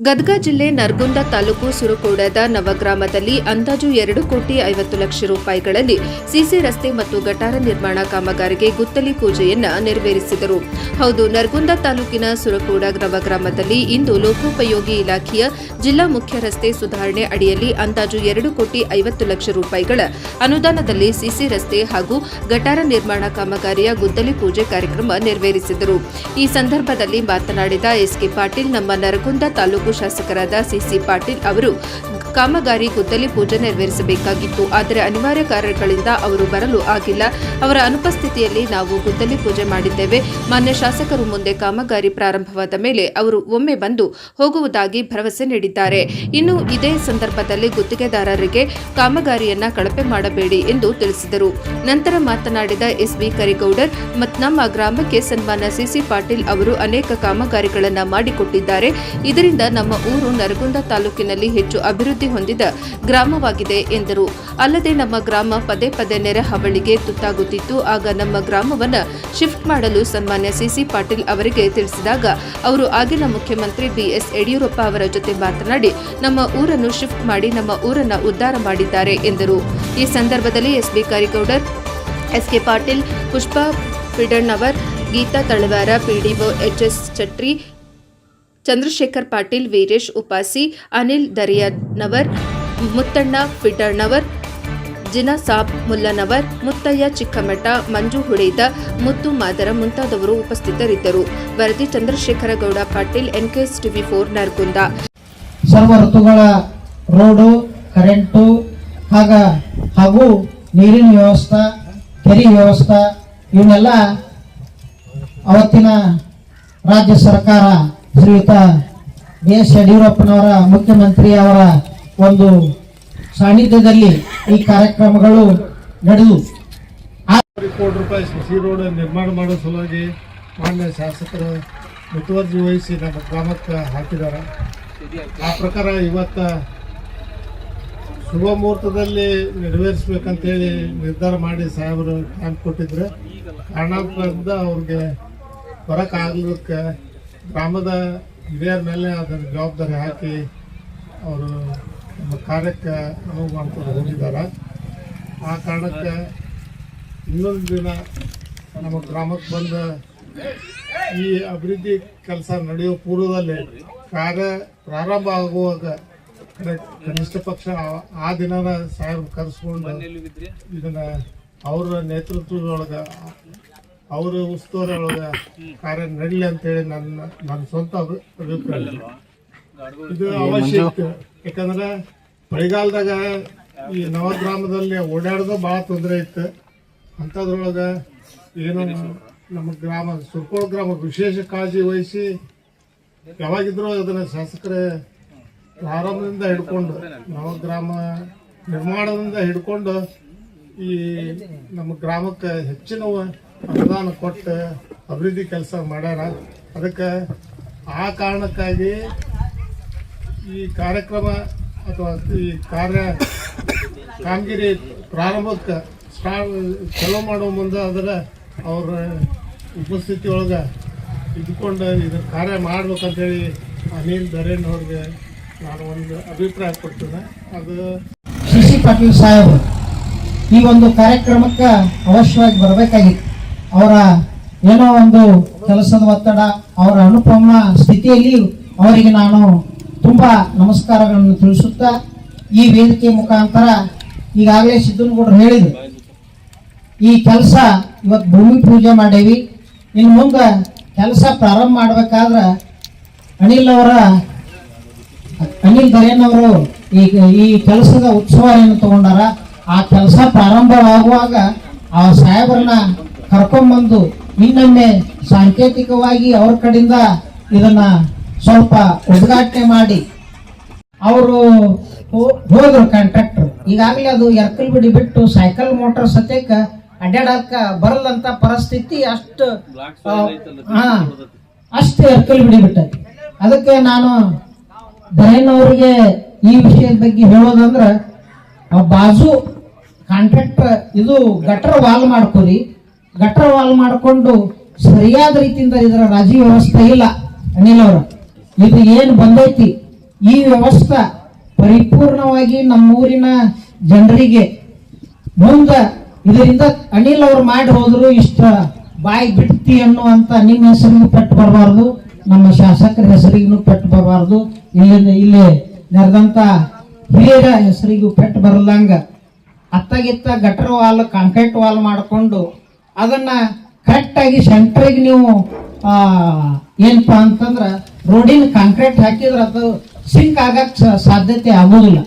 ಗದಗ ಜಿಲ್ಲೆ ನರಗುಂದ ತಾಲೂಕು ಸುರಕೋಡದ ನವಗ್ರಾಮದಲ್ಲಿ ಅಂದಾಜು 2,50,00,000 ರೂಪಾಯಿಗಳಲ್ಲಿ ಸಿಸಿ ರಸ್ತೆ ಮತ್ತು ಗಟಾರ ನಿರ್ಮಾಣ ಕಾಮಗಾರಿಗೆ ಗುದ್ದಲಿ ಪೂಜೆಯನ್ನ ನೆರವೇರಿಸಿದರು. ಹೌದು, ನರಗುಂದ ತಾಲೂಕಿನ ಸುರಕೋಡ ನವಗ್ರಾಮದಲ್ಲಿ ಇಂದು ಲೋಕೋಪಯೋಗಿ ಇಲಾಖೆಯ ಜಿಲ್ಲಾ ಮುಖ್ಯ ರಸ್ತೆ ಸುಧಾರಣೆ ಅಡಿಯಲ್ಲಿ ಅಂದಾಜು 2,50,00,000 ರೂಪಾಯಿಗಳ ಅನುದಾನದಲ್ಲಿ ಸಿಸಿ ರಸ್ತೆ ಹಾಗೂ ಗಟಾರ ನಿರ್ಮಾಣ ಕಾಮಗಾರಿಯ ಗುದ್ದಲಿ ಪೂಜೆ ಕಾರ್ಯಕ್ರಮ ನೆರವೇರಿಸಿದರು. ಈ ಸಂದರ್ಭದಲ್ಲಿ ಮಾತನಾಡಿದ ಎಸ್ಕೆ ಪಾಟೀಲ್, ನಮ್ಮ ನರಗುಂದ ತಾಲೂಕು ಶಾಸಕರಾದ ಸಿಸಿ ಪಾಟೀಲ್ ಅವರು ಕಾಮಗಾರಿ ಗುದ್ದಲಿ ಪೂಜೆ ನೆರವೇರಿಸಬೇಕಾಗಿತ್ತು. ಆದರೆ ಅನಿವಾರ್ಯ ಕಾರಣಗಳಿಂದ ಅವರು ಬರಲು ಆಗಿಲ್ಲ. ಅವರ ಅನುಪಸ್ಥಿತಿಯಲ್ಲಿ ನಾವು ಗುದ್ದಲಿ ಪೂಜೆ ಮಾಡಿದ್ದೇವೆ. ಮಾನ್ಯ ಶಾಸಕರು ಮುಂದೆ ಕಾಮಗಾರಿ ಪ್ರಾರಂಭವಾದ ಮೇಲೆ ಅವರು ಒಮ್ಮೆ ಬಂದು ಹೋಗುವುದಾಗಿ ಭರವಸೆ ನೀಡಿದ್ದಾರೆ. ಇನ್ನು ಇದೇ ಸಂದರ್ಭದಲ್ಲಿ ಗುತ್ತಿಗೆದಾರರಿಗೆ ಕಾಮಗಾರಿಯನ್ನ ಕಳಪೆ ಮಾಡಬೇಡಿ ಎಂದು ತಿಳಿಸಿದರು. ನಂತರ ಮಾತನಾಡಿದ ಎಸ್ಬಿ ಕರಿಗೌಡರ್, ನಮ್ಮ ಗ್ರಾಮಕ್ಕೆ ಸನ್ಮಾನ ಸಿಸಿ ಪಾಟೀಲ್ ಅವರು ಅನೇಕ ಕಾಮಗಾರಿಗಳನ್ನು ಮಾಡಿಕೊಟ್ಟಿದ್ದಾರೆ. ಇದರಿಂದ ನಮ್ಮ ಊರು ನರಗುಂದ ತಾಲೂಕಿನಲ್ಲಿ ಹೆಚ್ಚು ಅಭಿವೃದ್ಧಿ ಹೊಂದಿದ ಗ್ರಾಮವಾಗಿದೆ ಎಂದರು. ಅಲ್ಲದೆ ನಮ್ಮ ಗ್ರಾಮ ಪದೇ ಪದೇ ನೆರೆ ಹಾವಳಿಗೆ ತುತ್ತಾಗುತ್ತಿತ್ತು. ಆಗ ನಮ್ಮ ಗ್ರಾಮವನ್ನು ಶಿಫ್ಟ್ ಮಾಡಲು ಸನ್ಮಾನ್ಯ ಸಿಸಿ ಪಾಟೀಲ್ ಅವರಿಗೆ ತಿಳಿಸಿದಾಗ ಅವರು ಆಗಿನ ಮುಖ್ಯಮಂತ್ರಿ ಬಿಎಸ್ ಯಡಿಯೂರಪ್ಪ ಅವರ ಜೊತೆ ಮಾತನಾಡಿ ನಮ್ಮ ಊರನ್ನು ಶಿಫ್ಟ್ ಮಾಡಿ ನಮ್ಮ ಊರನ್ನು ಉದ್ಧಾರ ಮಾಡಿದ್ದಾರೆ ಎಂದರು. ಈ ಸಂದರ್ಭದಲ್ಲಿ ಎಸ್ಬಿ ಕರಿಗೌಡರ್, ಎಸ್ಕೆ ಪಾಟೀಲ್, ಪುಷ್ಪಾ ಫಿಡಣ್ಣವರ್, ಗೀತಾ ತಳವಾರ, ಪಿಡಿಒ ಎಚ್ಎಸ್ ಚಟ್ರಿ, ಚಂದ್ರಶೇಖರ್ ಪಾಟೀಲ್, ವೀರೇಶ್ ಉಪಾಸಿ, ಅನಿಲ್ ದರಿಯಾನವರ್, ಮುತ್ತಣ್ಣ ಫಿಡಣ್ಣವರ್, ಜಿನಾಸಾಬ್ ಮುಲ್ಲನವರ್, ಮುತ್ತಯ್ಯ ಚಿಕ್ಕಮಠ, ಮಂಜು ಹುಡೇದ, ಮುತ್ತು ಮಾದರ ಮುಂತಾದವರು ಉಪಸ್ಥಿತರಿದ್ದರು. ವರದಿ ಚಂದ್ರಶೇಖರ ಗೌಡ ಪಾಟೀಲ್, ಎನ್ಕೆಎಸ್ ಟಿವಿ 4 ನರಗುಂದ. ಸರ್ವ ಋತುಗಳ ರೋಡು, ಕರೆಂಟು ಹಾಗೂ ನೀರಿನ ವ್ಯವಸ್ಥೆ, ಕೆರೆ ವ್ಯವಸ್ಥೆ ಇವನ್ನೆಲ್ಲ ಅವತ್ತಿನ ರಾಜ್ಯ ಸರ್ಕಾರ ಶ್ರೀಯುತ ಬಿಎಸ್ ಯಡಿಯೂರಪ್ಪನವರ ಮುಖ್ಯಮಂತ್ರಿ ಅವರ ಒಂದು ಸಾನ್ನಿಧ್ಯದಲ್ಲಿ ಈ ಕಾರ್ಯಕ್ರಮಗಳು ನಡೆದು ಕೋಟಿ ರೂಪಾಯಿ ಸಿಸಿ ರೋಡ್ ನಿರ್ಮಾಣ ಮಾಡೋ ಸಲುವಾಗಿ ಮಾನ್ಯ ಶಾಸಕರು ಮುತುವರ್ಜಿ ವಹಿಸಿ ನಮ್ಮ ಗ್ರಾಮಕ್ಕೆ ಹಾಕಿದ್ದಾರೆ. ಆ ಪ್ರಕಾರ ಇವತ್ತು ಶುಭ ಮುಹೂರ್ತದಲ್ಲಿ ನೆರವೇರಿಸ್ಬೇಕಂತೇಳಿ ನಿರ್ಧಾರ ಮಾಡಿ ಸಾಹೇಬರು ಕ್ಯಾಂಪ್ ಕೊಟ್ಟಿದ್ರು. ಕಾರಣಾಂತರದಿಂದ ಅವ್ರಿಗೆ ಬರೋಕ್ಕಾಗಲಿಕ್ಕೆ ಗ್ರಾಮದ ಹಿರಿಯರ ಮೇಲೆ ಅದರ ಜವಾಬ್ದಾರಿ ಹಾಕಿ ಅವರು ನಮ್ಮ ಕಾರ್ಯಕ್ಕೆ ಅನುವು ಮಾಡ್ಕೊಂಡು ಹೋಗಿದ್ದಾರೆ. ಆ ಕಾರಣಕ್ಕೆ ಇನ್ನೊಂದು ದಿನ ನಮ್ಮ ಗ್ರಾಮಕ್ಕೆ ಬಂದ ಈ ಅಭಿವೃದ್ಧಿ ಕೆಲಸ ನಡೆಯುವ ಪೂರ್ವದಲ್ಲಿ ಕಾರ್ಯ ಪ್ರಾರಂಭ ಆಗುವಾಗ ಕನಿಷ್ಠ ಪಕ್ಷ ಆ ದಿನನ ಸಾಹೇಬ್ ಕರೆಸ್ಕೊಂಡು ಇದನ್ನ ಅವರ ನೇತೃತ್ವದೊಳಗೆ ಅವರ ಉಸ್ತುವಾರಿ ಒಳಗೆ ಕಾರ್ಯ ನಡೀಲಿ ಅಂತೇಳಿ ನನ್ನ ಸ್ವಂತ ಅಭಿಪ್ರಾಯ. ಇದು ಅವಶ್ಯಕ, ಯಾಕಂದ್ರೆ ಮಳೆಗಾಲದಾಗ ಈ ನವಗ್ರಾಮದಲ್ಲಿ ಓಡಾಡೋದು ಭಾಳ ತೊಂದರೆ ಇತ್ತು. ಅಂಥದ್ರೊಳಗೆ ಏನು ನಮ್ಮ ಗ್ರಾಮ ಸುರಕೋಡ ಗ್ರಾಮಕ್ಕೆ ವಿಶೇಷ ಕಾಳಜಿ ವಹಿಸಿ ಯಾವಾಗಿದ್ರೂ ಅದನ್ನು ಶಾಸಕರೇ ಪ್ರಾರಂಭದಿಂದ ಹಿಡ್ಕೊಂಡು ನವಗ್ರಾಮ ನಿರ್ಮಾಣದಿಂದ ಹಿಡ್ಕೊಂಡು ಈ ನಮ್ಮ ಗ್ರಾಮಕ್ಕೆ ಹೆಚ್ಚಿನ ಅನುದಾನ ಕೊಟ್ಟು ಅಭಿವೃದ್ಧಿ ಕೆಲಸ ಮಾಡ್ಯಾರ. ಅದಕ್ಕೆ ಆ ಕಾರಣಕ್ಕಾಗಿ ಈ ಕಾರ್ಯಕ್ರಮ ಅಥವಾ ಈ ಕಾಮಗಿರಿ ಪ್ರಾರಂಭಕ್ಕೆ ಚಲೋ ಮಾಡೋ ಮುಂದೆ ಅದರ ಅವರ ಉಪಸ್ಥಿತಿ ಒಳಗೆ ಇದ್ಕೊಂಡು ಇದನ್ನು ಕಾರ್ಯ ಮಾಡ್ಬೇಕಂತೇಳಿ ಅನಿಲ್ ದರೇನ್ ಅವ್ರಿಗೆ ನಾನು ಒಂದು ಅಭಿಪ್ರಾಯ ಕೊಡ್ತೇನೆ. ಅದು ಸಿಸಿ ಪಾಟೀಲ್ ಸಾಹೇಬ್ ಈ ಒಂದು ಕಾರ್ಯಕ್ರಮಕ್ಕೆ ಅವಶ್ಯವಾಗಿ ಬರಬೇಕಾಗಿತ್ತು. ಅವರ ಏನೋ ಒಂದು ಕೆಲಸದ ಒತ್ತಡ, ಅವರ ಅನುಪಮ ಸ್ಥಿತಿಯಲ್ಲಿ ಅವರಿಗೆ ನಾನು ತುಂಬಾ ನಮಸ್ಕಾರಗಳನ್ನು ತಿಳಿಸುತ್ತಾ ಈ ವೇದಿಕೆ ಮುಖಾಂತರ ಈಗಾಗಲೇ ಸಿದ್ದನಗೌಡರು ಹೇಳಿದ್ರು, ಈ ಕೆಲಸ ಇವತ್ತು ಭೂಮಿ ಪೂಜೆ ಮಾಡೇವಿ. ಇನ್ನು ಮುಂದೆ ಕೆಲಸ ಪ್ರಾರಂಭ ಮಾಡಬೇಕಾದ್ರೆ ಅನಿಲ್ ದರೇನ್ ಅವರು ಈ ಕೆಲಸದ ಉತ್ಸವ ಏನು ತಗೊಂಡಾರ, ಆ ಕೆಲಸ ಪ್ರಾರಂಭವಾಗುವಾಗ ಆ ಸಾಹೇಬರನ್ನ ಕರ್ಕೊಂಡ್ಬಂದು ಇನ್ನೊಮ್ಮೆ ಸಾಂಕೇತಿಕವಾಗಿ ಅವ್ರ ಕಡೆಯಿಂದ ಇದನ್ನ ಸ್ವಲ್ಪ ಉದ್ಘಾಟನೆ ಮಾಡಿ ಅವರು ಹೋದ್ರು ಕಾಂಟ್ರಾಕ್ಟರ್. ಈಗಾಗಲೇ ಅದು ಎರ್ಕಲ್ ಬಿಡಿ ಬಿಟ್ಟು ಸೈಕಲ್ ಮೋಟರ್ ಸತ್ಯಕ್ಕೆ ಅಡ್ಡಾಡಕ್ಕ ಬರಲ್ಲಂತ ಪರಿಸ್ಥಿತಿ ಅಷ್ಟು ಎರ್ಕಲ್ ಬಿಡಿ ಬಿಟ್ಟೈತಿ. ಅದಕ್ಕೆ ನಾನು ದರೇನ್ ಅವರಿಗೆ ಈ ವಿಷಯದ ಬಗ್ಗೆ ಹೇಳೋದಂದ್ರೆ, ಬಾಜು ಕಾಂಟ್ರಾಕ್ಟರ್ ಇದು ಗಟರ್ ವಾಲ್ ಮಾಡ್ಕೊರಿ, ಗಟರ್ ವಾಲ್ ಮಾಡಿಕೊಂಡು ಸರಿಯಾದ ರೀತಿಯಿಂದ ಇದರ ರಾಜಿ ವ್ಯವಸ್ಥೆ ಇಲ್ಲ. ಅನಿಲ್ ಅವರು ಇದು ಏನು ಬಂದೈತಿ ಈ ವ್ಯವಸ್ಥೆ ಪರಿಪೂರ್ಣವಾಗಿ ನಮ್ಮೂರಿನ ಜನರಿಗೆ ಮುಂದೆ ಇದರಿಂದ ಅನಿಲ್ ಅವ್ರು ಮಾಡಿ ಹೋದ್ರು ಇಷ್ಟ ಬಾಯಿ ಬಿಡ್ತಿ ಅನ್ನುವಂತ ನಿಮ್ಮ ಹೆಸರಿಗೂ ಪೆಟ್ಟು ಬರಬಾರ್ದು, ನಮ್ಮ ಶಾಸಕರ ಹೆಸರಿಗೂ ಪೆಟ್ಟು ಬರಬಾರ್ದು, ಇಲ್ಲಿ ನೆರೆದಂತ ಹಿರಿಯರ ಹೆಸರಿಗೂ ಪೆಟ್ಟು ಬರಲಂಗ ಅತ್ತಗಿತ್ತ ಗಟರ್ ವಾಲ್ ಕಾಂಕ್ರೀಟ್ ವಾಲ್ ಮಾಡಿಕೊಂಡು ಅದನ್ನ ಕರೆಕ್ಟಾಗಿ ಸೆಂಟ್ರಿಗೆ ನೀವು ಏನಪ್ಪಾ ಅಂತಂದ್ರೆ ರೋಡಿನ ಕಾಂಕ್ರೀಟ್ ಹಾಕಿದ್ರೆ ಅದು ಸಿಂಕ್ ಆಗಕ್ಕೆ ಸಾಧ್ಯತೆ ಆಗೋದಿಲ್ಲ.